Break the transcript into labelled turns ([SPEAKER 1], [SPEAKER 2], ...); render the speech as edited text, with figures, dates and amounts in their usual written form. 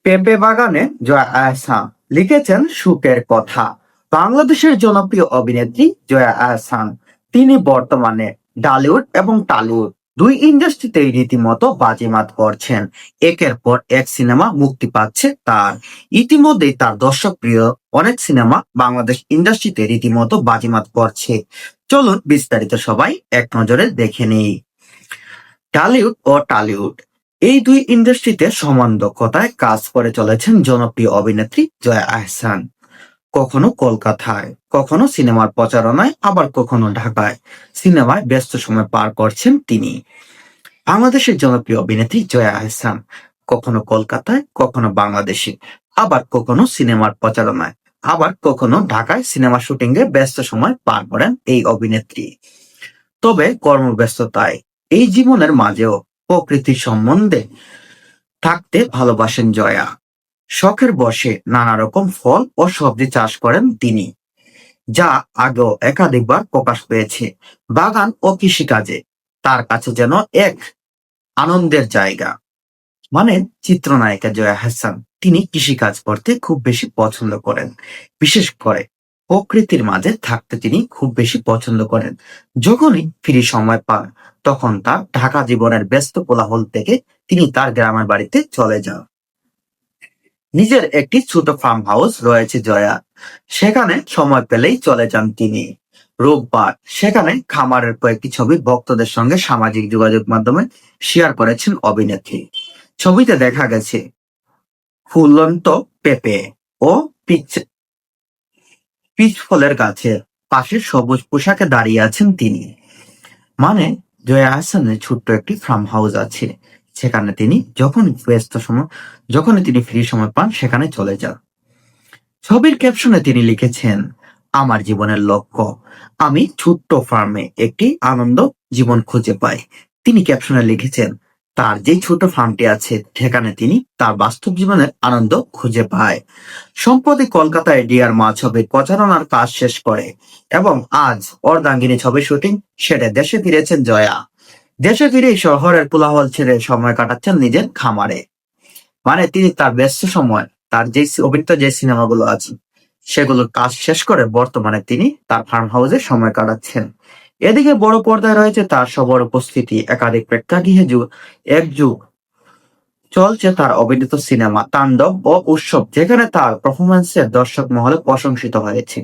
[SPEAKER 1] পেঁপে বাগানে জয়া আহসান লিখেছেন সুখের কথা। বাংলাদেশের জনপ্রিয় অভিনেত্রী জয়া আহসান, তিনি বর্তমানে ঢালিউড এবং টলিউড দুই ইন্ডাস্ট্রিতেই রীতিমতো বাজিমাত করছেন। একের পর এক সিনেমা মুক্তি পাচ্ছে তার। ইতিমধ্যেই তার দর্শক প্রিয় অনেক সিনেমা বাংলাদেশ ইন্ডাস্ট্রিতে রীতিমতো বাজিমাত করছে। চলুন বিস্তারিত সবাই এক নজরে দেখে নেই। ঢালিউড ও টলিউড এই দুই ইন্ডাস্ট্রিতে সমান দক্ষতায় কাজ করে চলেছেন জনপ্রিয় অভিনেত্রী জয়া আহসান। কখনো কলকাতায়, কখনো সিনেমার প্রচারণায়, আবার কখনো ঢাকায় সিনেমায় ব্যস্ত সময় পার করছেন তিনি। বাংলাদেশের জনপ্রিয় অভিনেত্রী জয়া আহসান কখনো কলকাতায়, কখনো বাংলাদেশে, আবার কখনো সিনেমার প্রচারণায়, আবার কখনো ঢাকায় সিনেমা শুটিং এ ব্যস্ত সময় পার করেন এই অভিনেত্রী। তবে কর্মব্যস্ততায় এই জীবনের মাঝেও প্রকৃতি সম্বন্ধে থাকতে ভালোবাসেন জয়া। শখের বশে নানা রকম ফল ও সবজি চাষ করেন তিনি, যা আগেও একাধিকবার প্রকাশ পেয়েছে। বাগান ও কৃষিকাজে তার কাছে যেন এক আনন্দের জায়গা। মানে চিত্রনায়িকা জয়া আহসান তিনি কৃষিকাজ করতে খুব বেশি পছন্দ করেন। বিশেষ করে প্রকৃতির মাঝে থাকতে তিনি খুব বেশি পছন্দ করেন। যখনই ফ্রি সময় পান তখন তার ঢাকা জীবনের ব্যস্ত কোলাহল থেকে তিনি তার গ্রামের বাড়িতে চলে যান। নিজের একটি ছোট ফার্ম হাউস রয়েছে জয়া, সেখানে সময় পেলেই চলে যান তিনি। রোববার সেখানে খামারের কয়েকটি ছবি ভক্তদের সঙ্গে সামাজিক যোগাযোগ মাধ্যমে শেয়ার করেছেন অভিনেত্রী। ছবিতে দেখা গেছে ফুলন্ত পেঁপে ও পিচ পিচ ফলের গাছের পাশে সবুজ পোশাকে দাঁড়িয়ে আছেন তিনি। মানে জয়া আহসানের ছোট্ট একটি ফার্ম হাউস আছে, সেখানে তিনি যখনই তিনি ফ্রি সময় পান সেখানে চলে যান। ছবির ক্যাপশনে তিনি লিখেছেন, আমার জীবনের লক্ষ্য, আমি ছোট্ট ফার্মে একটি আনন্দ জীবন খুঁজে পাই। তিনি ক্যাপশনে লিখেছেন তার যে ছোট ফার্মটি আছে সেখানে তিনি তার বাস্তব জীবনের আনন্দ খুঁজে পায়। সম্প্রতি কলকাতায় ডিয়ার মা ছবির প্রচারণার কাজ শেষ করে এবং আজ অর্ধাঙ্গিনী ছবির শুটিং সেরে দেশে ফিরেছেন জয়া। দেশে ফিরে শহরের কোলাহল ছেড়ে সময় কাটাচ্ছেন নিজের খামারে। মানে তিনি তার ব্যস্ত সময় তার যে অভিনীত যে সিনেমাগুলো আছে সেগুলোর কাজ শেষ করে বর্তমানে তিনি তার ফার্ম হাউসে সময় কাটাচ্ছেন। এদিকে বড় পর্দায় রয়েছে তার সবার উপস্থিতি। একাধিক প্রেক্ষাগৃহে এক যুগ চলছে তার অভিনীত সিনেমা তাণ্ডব ও উৎসব, যেখানে তার পারফরমেন্সের দর্শক মহলে প্রশংসিত হয়েছে।